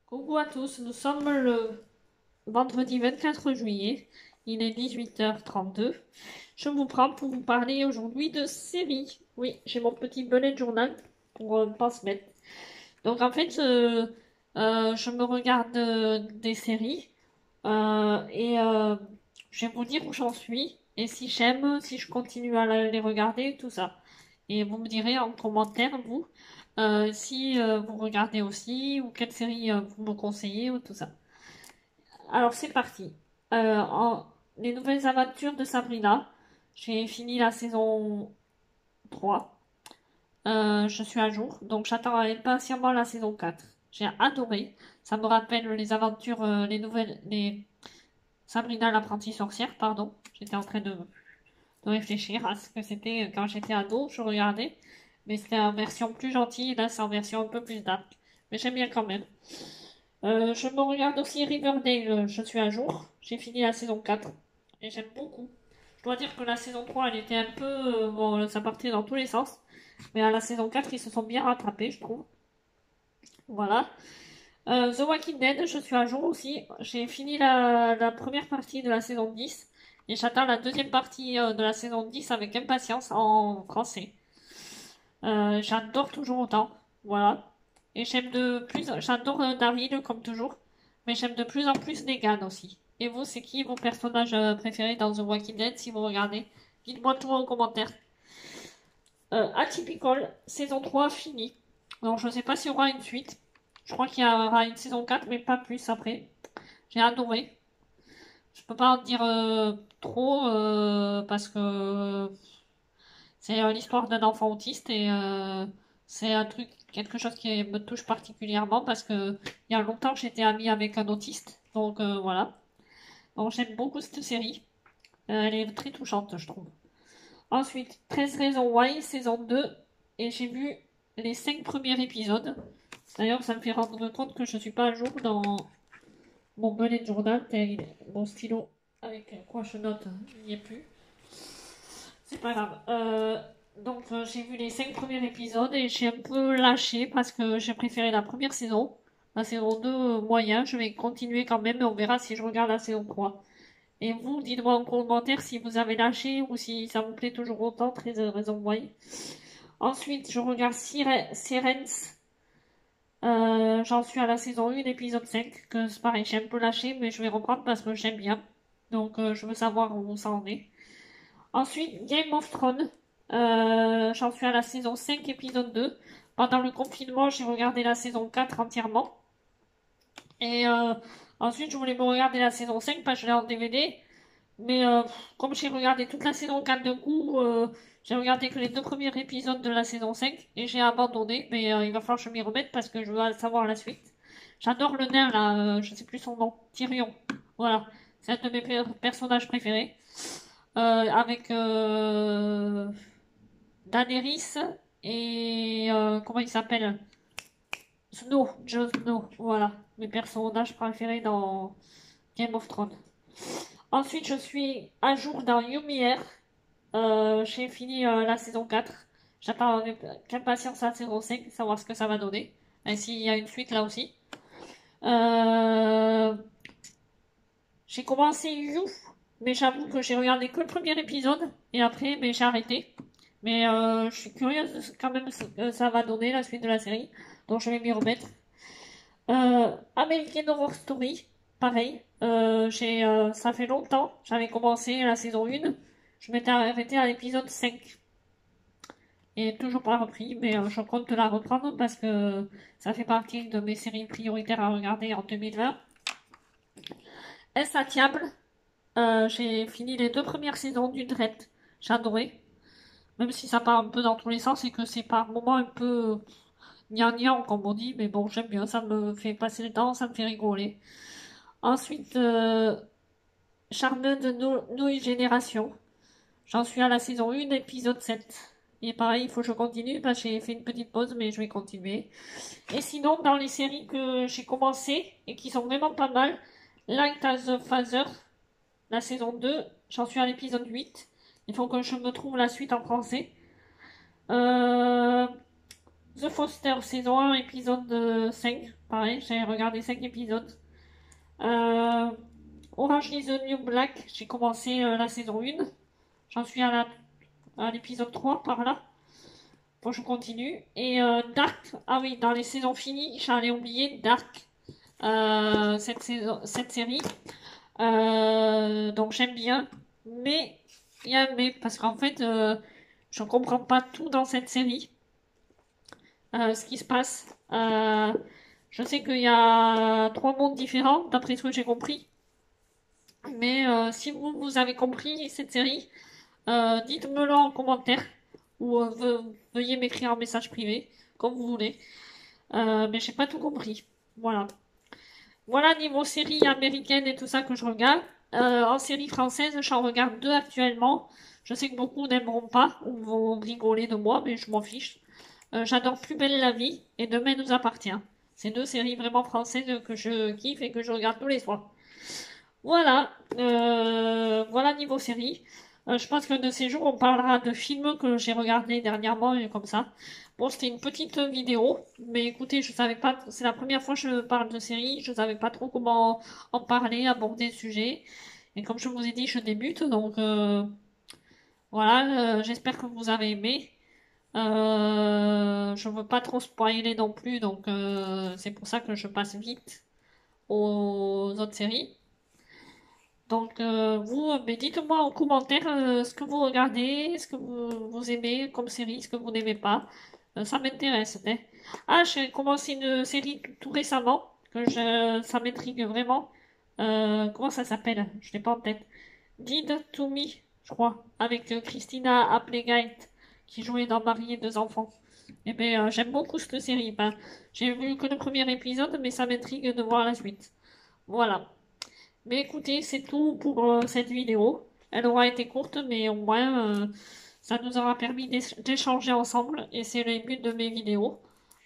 Coucou à tous, nous sommes le vendredi 24 juillet, il est 18h32. Je vous prends pour vous parler aujourd'hui de séries. Oui, j'ai mon petit bullet journal pour pas se mettre. Donc en fait, je me regarde des séries et je vais vous dire où j'en suis et si j'aime, si je continue à les regarder, tout ça. Et vous me direz en commentaire, vous, si vous regardez aussi ou quelle série vous me conseillez ou tout ça. Alors c'est parti. Les nouvelles aventures de Sabrina. J'ai fini la saison 3. Je suis à jour, donc j'attends impatiemment la saison 4. J'ai adoré. Ça me rappelle les aventures, les nouvelles, les Sabrina l'apprentie sorcière, pardon. J'étais en train de réfléchir à ce que c'était quand j'étais ado, je regardais. Mais c'était en version plus gentille, là c'est en version un peu plus dark. Mais j'aime bien quand même. Je me regarde aussi Riverdale, je suis à jour. J'ai fini la saison 4 et j'aime beaucoup. Je dois dire que la saison 3 elle était un peu... bon, ça partait dans tous les sens. Mais à la saison 4 ils se sont bien rattrapés, je trouve. Voilà. The Walking Dead, je suis à jour aussi. J'ai fini la première partie de la saison 10 et j'attends la deuxième partie de la saison 10 avec impatience en français. J'adore toujours autant. Voilà. Et j'aime de plus, j'adore Daryl comme toujours, mais j'aime de plus en plus Negan aussi. Et vous, c'est qui vos personnages préférés dans The Walking Dead si vous regardez? Dites-moi tout en commentaire. Atypical, saison 3 finie. Alors je sais pas s'il y aura une suite. Je crois qu'il y aura une saison 4, mais pas plus après. J'ai adoré. Je peux pas en dire trop parce que c'est l'histoire d'un enfant autiste et c'est un truc, quelque chose qui me touche particulièrement parce que il y a longtemps j'étais amie avec un autiste. Donc voilà. Donc j'aime beaucoup cette série. Elle est très touchante, je trouve. Ensuite, 13 raisons why, saison 2. Et j'ai vu les 5 premiers épisodes. D'ailleurs, ça me fait rendre compte que je suis pas à jour dans mon bullet journal, mon stylo avec quoi je note, il n'y est plus. C'est pas grave. Donc j'ai vu les 5 premiers épisodes et j'ai un peu lâché parce que j'ai préféré la première saison. La saison 2, moyen, je vais continuer quand même et on verra si je regarde la saison 3. Et vous, dites-moi en commentaire si vous avez lâché ou si ça vous plaît toujours autant, très raison moyen. Ensuite, je regarde Sirens. J'en suis à la saison 1, épisode 5, que c'est pareil, j'ai un peu lâché, mais je vais reprendre parce que j'aime bien. Donc je veux savoir où ça en est. Ensuite, Game of Thrones. J'en suis à la saison 5, épisode 2. Pendant le confinement, j'ai regardé la saison 4 entièrement. Et ensuite, je voulais me regarder la saison 5 parce que je l'ai en DVD. Mais comme j'ai regardé toute la saison 4 de coup, j'ai regardé que les 2 premiers épisodes de la saison 5 et j'ai abandonné. Mais il va falloir que je m'y remette parce que je veux savoir la suite. J'adore le nain là, je sais plus son nom, Tyrion. Voilà, c'est un de mes personnages préférés. Avec Daenerys et comment il s'appelle? Snow, Jon Snow. Voilà, mes personnages préférés dans Game of Thrones. Ensuite, je suis à jour dans Lumière. J'ai fini la saison 4. J'attends avec impatience la saison 5, savoir ce que ça va donner. Et s'il y a une suite là aussi. Euh, j'ai commencé You, mais j'avoue que j'ai regardé que le premier épisode. Et après, mais j'ai arrêté. Mais je suis curieuse quand même ce que ça va donner, la suite de la série. Donc je vais m'y remettre. American Horror Story, pareil. Ça fait longtemps. J'avais commencé la saison 1. Je m'étais arrêté à l'épisode 5. Et toujours pas repris, mais je compte la reprendre parce que ça fait partie de mes séries prioritaires à regarder en 2020. Insatiable. J'ai fini les 2 premières saisons d'une traite. J'ai adoré. Même si ça part un peu dans tous les sens et que c'est par moments un peu gnangnan, comme on dit, mais bon, j'aime bien, ça me fait passer le temps, ça me fait rigoler. Ensuite, Charmed de Nouvelle Génération. J'en suis à la saison 1, épisode 7. Et pareil, il faut que je continue parce que j'ai fait une petite pause, mais je vais continuer. Et sinon, dans les séries que j'ai commencé et qui sont vraiment pas mal, Light as a Father, la saison 2, j'en suis à l'épisode 8. Il faut que je me trouve la suite en français. Euh, The Foster saison 1, épisode 5. Pareil, j'ai regardé 5 épisodes. Euh, Orange is the New Black, j'ai commencé la saison 1. J'en suis à l'épisode 3 par là. Bon, je continue. Et Dark, ah oui, dans les saisons finies, j'allais oublier Dark, cette série. Donc j'aime bien, mais il y a un mais, parce qu'en fait, je comprends pas tout dans cette série, ce qui se passe. Je sais qu'il y a 3 mondes différents, d'après ce que j'ai compris. Mais si vous avez compris cette série, dites-me-le en commentaire ou veuillez m'écrire un message privé, comme vous voulez. Mais j'ai pas tout compris. Voilà. Voilà niveau série américaine et tout ça que je regarde. En série française, j'en regarde 2 actuellement. Je sais que beaucoup n'aimeront pas ou vont rigoler de moi, mais je m'en fiche. J'adore Plus belle la vie et Demain nous appartient. C'est 2 séries vraiment françaises que je kiffe et que je regarde tous les soirs. Voilà, voilà niveau série. Je pense que de ces jours, on parlera de films que j'ai regardés dernièrement et comme ça. Bon, c'était une petite vidéo, mais écoutez, je savais pas, c'est la première fois que je parle de série, je savais pas trop comment en parler, aborder le sujet. Et comme je vous ai dit, je débute, donc voilà, j'espère que vous avez aimé. Je veux pas trop spoiler non plus, donc c'est pour ça que je passe vite aux autres séries. Donc, vous, mais dites-moi en commentaire ce que vous regardez, ce que vous aimez comme série, ce que vous n'aimez pas. Ça m'intéresse, hein. Ah, j'ai commencé une série tout récemment, ça m'intrigue vraiment. Comment ça s'appelle? Je l'ai pas en tête. Did to Me, je crois, avec Christina Applegate, qui jouait dans Mariée 2 enfants. Eh bien, j'aime beaucoup cette série. Ben, j'ai vu que le premier épisode, mais ça m'intrigue de voir la suite. Voilà. Mais écoutez, c'est tout pour cette vidéo. Elle aura été courte, mais au moins, ça nous aura permis d'échanger ensemble. Et c'est le but de mes vidéos,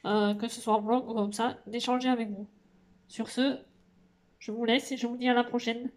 que ce soit en vlog ou comme ça, d'échanger avec vous. Sur ce, je vous laisse et je vous dis à la prochaine.